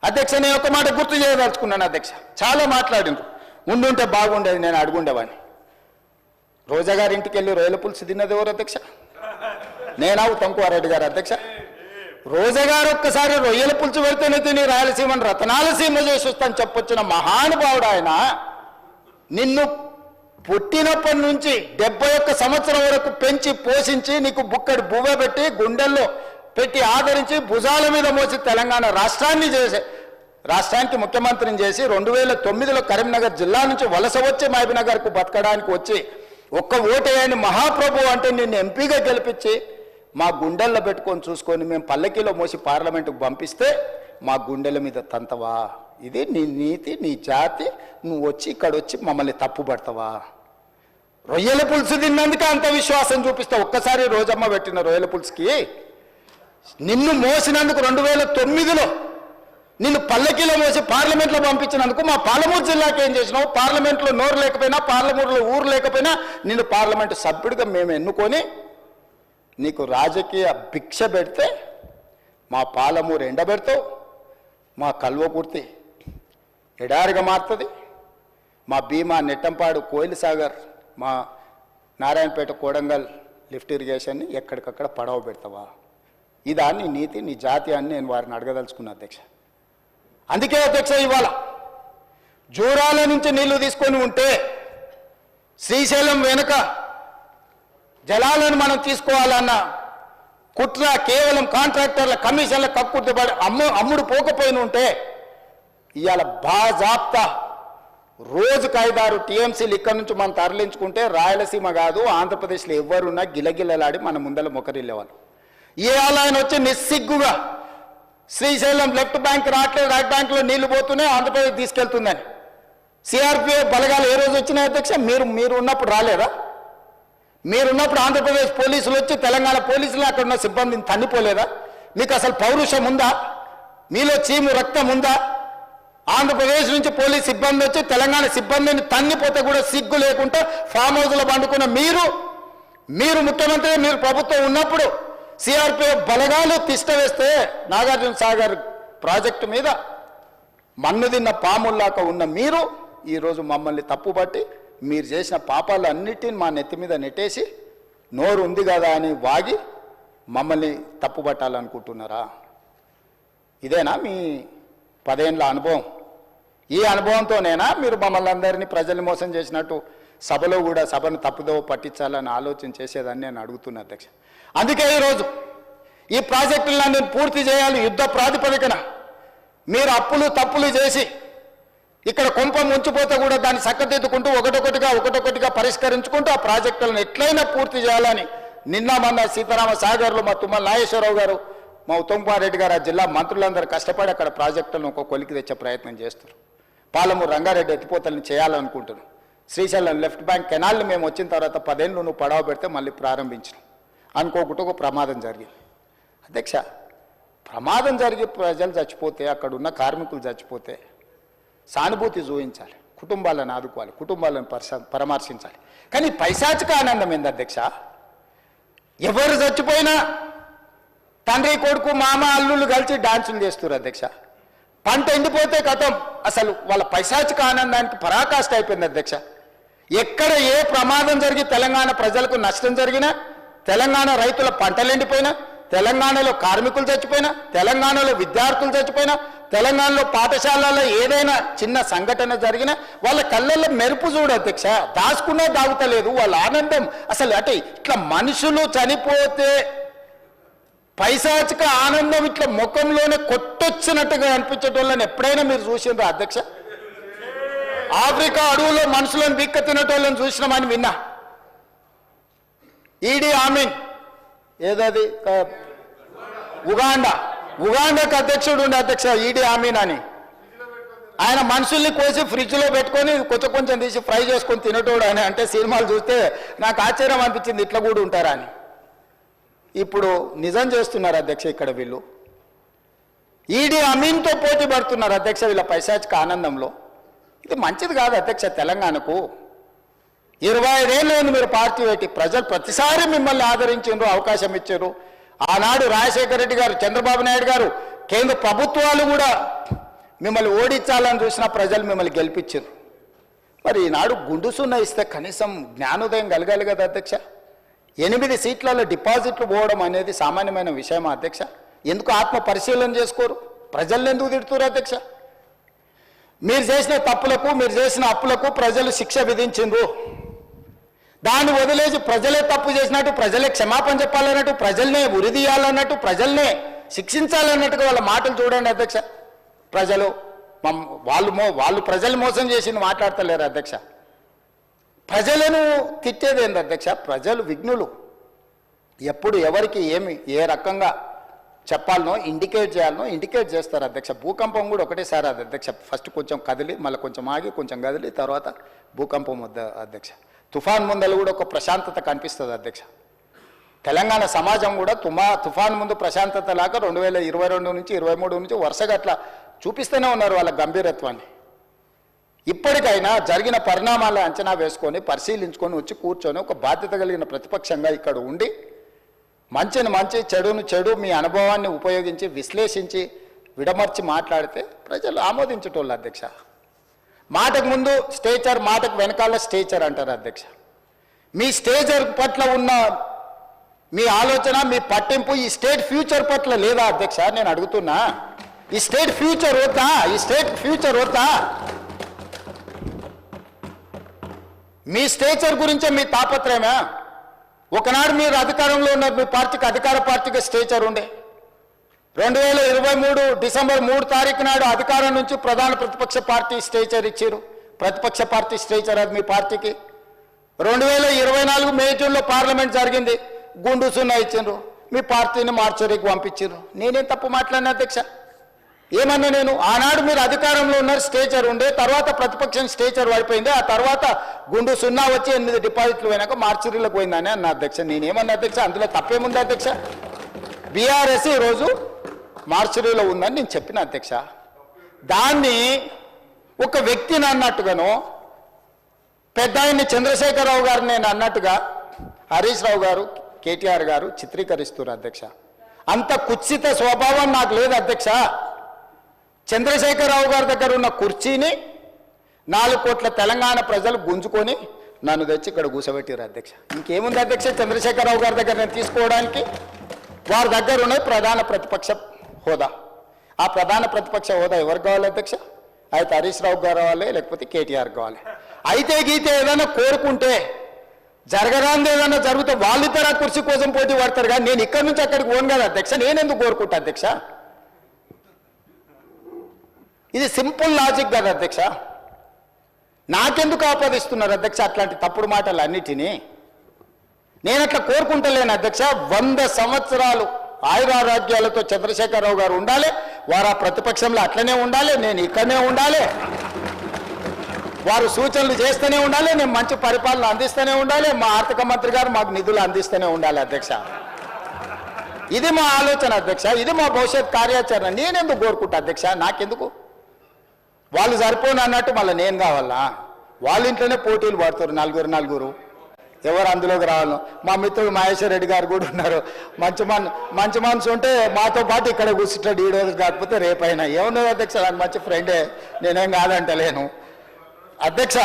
అధ్యక్ష, నేను ఒక మాట గుర్తు చేయదలుచుకున్నాను అధ్యక్ష. చాలా మాట్లాడిండ్రు, ఉండుంటే బాగుండేది, నేను అడుగుండేవాడిని. రోజా గారి ఇంటికి వెళ్ళి రొయ్యల పులుసు తిన్నది ఎవరు అధ్యక్ష? నేనా ఉత్తమ్కుమారెడ్డి గారు అధ్యక్ష? రోజా గారు ఒక్కసారి రొయ్యల పులుసు పెడితేనే తిని రాయలసీమను రతనాలసీమ చేసి వస్తాను చెప్పొచ్చిన మహానుభావుడు ఆయన. నిన్ను పుట్టినప్పటి నుంచి 71 సంవత్సరం వరకు పెంచి పోషించి నీకు బుక్కడి బువ్వ పెట్టి గుండెల్లో పెట్టి ఆదరించి భుజాల మీద మోసి తెలంగాణ రాష్ట్రానికి ముఖ్యమంత్రిని చేసి 2009లో కరీంనగర్ జిల్లా నుంచి వలస వచ్చి మహబూబ్నగర్కు బతకడానికి వచ్చి ఒక్క ఓటేయని మహాప్రభు అంటే నిన్ను ఎంపీగా గెలిపించి మా గుండెల్లో పెట్టుకొని చూసుకొని మేము పల్లకీలో మోసి పార్లమెంటుకు పంపిస్తే మా గుండెల మీద తంతవా? ఇది నీ నీతి, నీ జాతి. నువ్వు వచ్చి ఇక్కడ వచ్చి మమ్మల్ని తప్పుపడతావా? రొయ్యల పులుసు తిన్నందుకే అంత విశ్వాసం చూపిస్తావు. ఒక్కసారి రోజమ్మ పెట్టిన రొయ్యల పులుసుకి నిన్ను మోసినందుకు 2009లో నిన్ను పల్లకీలో మోసి పార్లమెంట్లో పంపించినందుకు మా పాలమూరు జిల్లాకి ఏం చేసినావు? పార్లమెంట్లో నోరు లేకపోయినా, పార్లమూరులో ఊరు లేకపోయినా నిన్ను పార్లమెంటు సభ్యుడిగా మేము ఎన్నుకొని నీకు రాజకీయ భిక్ష పెడితే మా పాలమూరు ఎండబెడతావు, మా కల్వకుర్తి ఎడారిగా మారుతుంది, మా భీమా నెట్టంపాడు కోయిల్ సాగర్, మా నారాయణపేట కోడంగల్ లిఫ్ట్ ఇరిగేషన్ని ఎక్కడికక్కడ పడవ పెడతావా? ఇదా నీ నీతి, నీ జాతి అని నేను వారిని అడగదలుచుకున్నా అధ్యక్ష. అందుకే అధ్యక్ష, ఇవాళ జూరాల నుంచి నీళ్లు తీసుకొని ఉంటే శ్రీశైలం వెనుక జలాలను మనం తీసుకోవాలన్న కుట్ర కేవలం కాంట్రాక్టర్ల కమిషన్ల కక్కుర్తిపడి అమ్ముడు పోకపోయిన ఉంటే ఇవాళ బాజాప్తా రోజుకు 5-6 టీఎంసీలు ఇక్కడి నుంచి మనం తరలించుకుంటే రాయలసీమ కాదు ఆంధ్రప్రదేశ్లో ఎవరున్నా గిలగిలలాడి మన ముందర మొకరిల్లేవాళ్ళు. ఇవాళ ఆయన వచ్చి నిస్సిగ్గుగా శ్రీశైలం లెఫ్ట్ బ్యాంక్ రావట్లేదు, రైట్ బ్యాంక్లో నీళ్లు పోతూనే ఆంధ్రప్రదేశ్ తీసుకెళ్తుందని సిఆర్పిఎఫ్ బలగాలు ఏ రోజు వచ్చినాయి అధ్యక్ష? మీరు ఉన్నప్పుడు రాలేదా? మీరున్నప్పుడు ఆంధ్రప్రదేశ్ పోలీసులు వచ్చి తెలంగాణ పోలీసులు అక్కడ ఉన్న సిబ్బందిని తన్నిపోలేదా? మీకు అసలు పౌరుషం ఉందా? మీలో చీము రక్తం ఉందా? ఆంధ్రప్రదేశ్ నుంచి పోలీస్ సిబ్బంది వచ్చి తెలంగాణ సిబ్బందిని తన్నిపోతే కూడా సిగ్గు లేకుండా ఫామ్ హౌస్లో పండుకున్న మీరు ముఖ్యమంత్రి, మీరు ప్రభుత్వం ఉన్నప్పుడు సిఆర్పిఎఫ్ బలగాలు తిష్ట వేస్తే నాగార్జున సాగర్ ప్రాజెక్టు మీద మన్ను తిన్న పాముల్లాక ఉన్న మీరు ఈరోజు మమ్మల్ని తప్పుపట్టి మీరు చేసిన పాపాలు అన్నిటిని మా నెత్తి మీద నెట్టేసి నోరు ఉంది కదా అని వాగి మమ్మల్ని తప్పుపట్టాలనుకుంటున్నారా? ఇదేనా మీ 10 ఏళ్ల అనుభవం? ఈ అనుభవంతోనేనా మీరు మమ్మల్ని అందరినీ ప్రజల్ని మోసం చేసినట్టు సభలో కూడా సభను తప్పుదోవ పట్టించాలని ఆలోచన చేసేదాన్ని నేను అడుగుతున్నా అధ్యక్ష. అందుకే ఈరోజు ఈ ప్రాజెక్టులను పూర్తి చేయాలి యుద్ధ ప్రాతిపదికన. మీరు అప్పులు తప్పులు చేసి ఇక్కడ కొంప ముంచిపోతే కూడా దాన్ని చక్కదిద్దుకుంటూ ఒకటొకటిగా పరిష్కరించుకుంటూ ఆ ప్రాజెక్టులను ఎట్లయినా పూర్తి చేయాలని నిన్న మొన్న సీతారామ సాగర్లో మా తుమ్మల నాగేశ్వరరావు గారు, మా ఉత్తమ్కుమారెడ్డి గారు, ఆ జిల్లా మంత్రులందరూ కష్టపడి అక్కడ ప్రాజెక్టులను ఒక కొలికి తెచ్చే ప్రయత్నం చేస్తారు. పాలమూరు రంగారెడ్డి ఎత్తిపోతలను చేయాలనుకుంటున్నాం. శ్రీశైలం లెఫ్ట్ బ్యాంక్ కెనాల్ని మేము వచ్చిన తర్వాత 10 ఏళ్ళు నువ్వు పడవ పెడితే మళ్ళీ ప్రారంభించినాం. అనుకోకుండా ఒక ప్రమాదం జరిగింది అధ్యక్ష. ప్రమాదం జరిగి ప్రజలు చచ్చిపోతే, అక్కడ ఉన్న కార్మికులు చచ్చిపోతే సానుభూతి చూపించాలి, కుటుంబాలను ఆదుకోవాలి, కుటుంబాలను పరామర్శించాలి. కానీ పైశాచిక ఆనందం ఏంది అధ్యక్ష? ఎవరు చచ్చిపోయినా తండ్రి కొడుకు మామ అల్లుళ్ళు కలిసి డాన్సులు చేస్తారు అధ్యక్ష. పంట ఎండిపోతే కథం, అసలు వాళ్ళ పైశాచిక ఆనందానికి పరాకాష్ట అయిపోయింది అధ్యక్ష. ఎక్కడ ఏ ప్రమాదం జరిగి తెలంగాణ ప్రజలకు నష్టం జరిగినా, తెలంగాణ రైతుల పంటలు ఎండిపోయినా, తెలంగాణలో కార్మికులు చచ్చిపోయినా, తెలంగాణలో విద్యార్థులు చచ్చిపోయినా, తెలంగాణలో పాఠశాలలో ఏదైనా చిన్న సంఘటన జరిగినా వాళ్ళ కళ్ళల్లో మెరుపు చూడు అధ్యక్ష. దాచుకునే దాగుతలేదు వాళ్ళ ఆనందం. అసలు అంటే ఇట్లా మనుషులు చనిపోతే పైశాచిక ఆనందం ఇట్లా ముఖంలోనే కొట్టొచ్చినట్టుగా అనిపించేటోళ్ళని ఎప్పుడైనా మీరు చూసిండ్రా అధ్యక్ష? ఆఫ్రికా అడవులో మనుషులను బిక్క తినేటోళ్ళని చూసినామని విన్నా. ఈడీ ఆమీన్ ఏదది ఉగాండాకు అధ్యక్షుడు ఉండే అధ్యక్ష ఈడీ ఆమీన్ అని. ఆయన మనుషుల్ని కోసి ఫ్రిడ్జ్లో పెట్టుకొని కొంచెం తీసి ఫ్రై చేసుకొని తినేటోడు అని అంటే సినిమాలు చూస్తే నాకు ఆశ్చర్యం అనిపించింది, ఇట్లా కూడా ఉంటారా అని. ఇప్పుడు నిజం చేస్తున్నారు అధ్యక్ష. ఇక్కడ వీళ్ళు ఈడీ అమీన్తో పోటీ పడుతున్నారు అధ్యక్ష వీళ్ళ పైశాచిక ఆనందంలో. ఇది మంచిది కాదు అధ్యక్ష. తెలంగాణకు 25 ఏళ్ళు మీరు పార్టీ పెట్టి ప్రజలు ప్రతిసారి మిమ్మల్ని ఆదరించారు, అవకాశం ఇచ్చారు. ఆనాడు రాజశేఖర రెడ్డి గారు, చంద్రబాబు నాయుడు గారు, కేంద్ర ప్రభుత్వాలు కూడా మిమ్మల్ని ఓడించాలని చూసిన ప్రజలు మిమ్మల్ని గెలిపించారు. మరి ఈనాడు గుండు సున్నా ఇస్తే కనీసం జ్ఞానోదయం కలగాలి కదా అధ్యక్ష. 8 సీట్లలో డిపాజిట్లు పోవడం అనేది సామాన్యమైన విషయమా అధ్యక్ష? ఎందుకు ఆత్మ పరిశీలన చేసుకోరు? ప్రజల్ని ఎందుకు తిడుతున్నారు అధ్యక్ష? మీరు చేసిన తప్పులకు, మీరు చేసిన అప్పులకు ప్రజలు శిక్ష విధించిండ్రు. దాన్ని వదిలేసి ప్రజలే తప్పు చేసినట్టు, ప్రజలే క్షమాపణ చెప్పాలన్నట్టు, ప్రజల్నే ఉరిదీయాలన్నట్టు, ప్రజల్నే శిక్షించాలన్నట్టుగా వాళ్ళ మాటలు చూడండి అధ్యక్ష. ప్రజలు వాళ్ళు ప్రజలు మోసం చేసింది మాట్లాడతలేరు అధ్యక్ష. ప్రజలను తిట్టేది ఏంది అధ్యక్ష? ప్రజలు విఘ్నులు. ఎప్పుడు ఎవరికి ఏ రకంగా చెప్పాలనో ఇండికేట్ చేయాలనో ఇండికేట్ చేస్తారు అధ్యక్ష. భూకంపం కూడా ఒకటేసారి అది అధ్యక్ష. ఫస్ట్ కొంచెం కదిలి, మళ్ళీ కొంచెం ఆగి, కొంచెం కదిలి, తర్వాత భూకంపం అధ్యక్ష. తుఫాన్ ముందలు కూడా ఒక ప్రశాంతత కనిపిస్తుంది అధ్యక్ష. తెలంగాణ సమాజం కూడా తుఫాన్ ముందు ప్రశాంతత లాగా 2022 నుంచి 23 నుంచి వరుసగా అట్లా చూపిస్తూనే ఉన్నారు వాళ్ళ గంభీరత్వాన్ని. ఇప్పటికైనా జరిగిన పరిణామాల అంచనా వేసుకొని, పరిశీలించుకొని, వచ్చి కూర్చొని ఒక బాధ్యత కలిగిన ప్రతిపక్షంగా ఇక్కడ ఉండి మంచిని మంచి, చెడును చెడు, మీ అనుభవాన్ని ఉపయోగించి విశ్లేషించి విడమర్చి మాట్లాడితే ప్రజలు ఆమోదించేటోళ్ళు అధ్యక్ష. మాటకు ముందు స్టేచర్, మాటకు వెనకాల స్టేచర్ అంటారు అధ్యక్ష. మీ స్టేచర్ పట్ల ఉన్న మీ ఆలోచన, మీ పట్టింపు ఈ స్టేట్ ఫ్యూచర్ పట్ల లేదా అధ్యక్ష? నేను అడుగుతున్నా, ఈ స్టేట్ ఫ్యూచర్ వద్దా? ఈ స్టేట్ ఫ్యూచర్ వద్దా? మీ స్టేచర్ గురించే మీ తాపత్రయమా? ఒకనాడు మీరు అధికారంలో ఉన్నారు, మీ పార్టీకి అధికార పార్టీగా స్టేచర్ ఉండే. 2023 డిసెంబర్ 3 తారీఖు నాడు అధికారం నుంచి ప్రధాన ప్రతిపక్ష పార్టీ స్టేచర్ ఇచ్చారు. ప్రతిపక్ష పార్టీ స్టేచర్ అది మీ పార్టీకి. 2024 మే జూన్లో పార్లమెంట్ జరిగింది, గుండు సున్నా ఇచ్చిండ్రు, మీ పార్టీని మార్చరీకి పంపించారు. నేనేం తప్పు మాట్లాడినా అధ్యక్ష? ఏమన్నా నేను? ఆనాడు మీరు అధికారంలో ఉన్నారు, స్టేచర్ ఉండే, తర్వాత ప్రతిపక్షం స్టేచర్ పడిపోయింది, ఆ తర్వాత గుండు సున్నా వచ్చి 8 డిపాజిట్లు పోయినాక మార్చరీలకు పోయిందని అన్న అధ్యక్ష. నేనేమన్నా అధ్యక్ష? అందులో తప్పేముంది అధ్యక్ష? బీఆర్ఎస్ ఈరోజు మార్చరీలో ఉందని నేను చెప్పిన అధ్యక్ష. దాన్ని ఒక వ్యక్తిని అన్నట్టుగానో, పెద్ద ఆయన్ని చంద్రశేఖరరావు గారు నేను అన్నట్టుగా హరీష్ రావు గారు, కేటీఆర్ గారు చిత్రీకరిస్తున్నారు అధ్యక్ష. అంత కుత్సిత స్వభావం నాకు లేదు అధ్యక్ష. చంద్రశేఖరరావు గారి దగ్గర ఉన్న కుర్చీని 4 కోట్ల తెలంగాణ ప్రజలు గుంజుకొని నన్ను తెచ్చి ఇక్కడ కూర్చోబెట్టారు అధ్యక్ష. ఇంకేముంది అధ్యక్ష చంద్రశేఖరరావు గారి దగ్గర నేను తీసుకోవడానికి? వారి దగ్గర ఉన్న ప్రధాన ప్రతిపక్ష హోదా. ఆ ప్రధాన ప్రతిపక్ష హోదా ఎవరికి కావాలి అధ్యక్ష? అయితే హరీష్ రావు గారు కావాలి, లేకపోతే కేటీఆర్ కావాలి. అయితే గీతే ఏదైనా కోరుకుంటే, జరగరాంది ఏదైనా జరిగితే వాళ్ళిద్దరు ఆ కుర్చీ కోసం పోటీ పడతారు. కానీ నేను ఇక్కడి నుంచి అక్కడికి పోను కదా అధ్యక్ష. నేనెందుకు కోరుకుంటా అధ్యక్ష? ఇది సింపుల్ లాజిక్ కదా అధ్యక్ష. నాకెందుకు ఆపాదిస్తున్నారు అధ్యక్ష అట్లాంటి తప్పుడు మాటలు అన్నిటినీ? నేను అట్లా కోరుకుంటలేను అధ్యక్ష. 100 సంవత్సరాలు ఆయురారోగ్యాలతో చంద్రశేఖరరావు గారు ఉండాలి, వారు ఆ ప్రతిపక్షంలో అట్లనే ఉండాలి, నేను ఇక్కడనే ఉండాలి, వారు సూచనలు చేస్తూనే ఉండాలి, నేను మంచి పరిపాలన అందిస్తూనే ఉండాలి, మా ఆర్థిక మంత్రి గారు మాకు నిధులు అందిస్తూనే ఉండాలి అధ్యక్ష. ఇది మా ఆలోచన అధ్యక్ష, ఇది మా భవిష్యత్ కార్యాచరణ. నేనెందుకు కోరుకుంటా అధ్యక్ష? నాకెందుకు? వాళ్ళు సరిపోను అన్నట్టు మళ్ళీ నేను కావాలా? వాళ్ళ ఇంట్లోనే పోటీలు పడుతారు నలుగురు, ఎవరు అందులోకి రావాలను. మా మిత్రుడు మహేశ్వర్ రెడ్డి గారు కూడా ఉన్నారు. మంచి మనసు ఉంటే మాతో పాటు ఇక్కడ కూర్చుంటాడు, ఈ రోజు కాకపోతే రేపైనా. ఏమున్నది అధ్యక్ష, నాకు మంచి ఫ్రెండే, నేనేం కాదంటలేను అధ్యక్ష.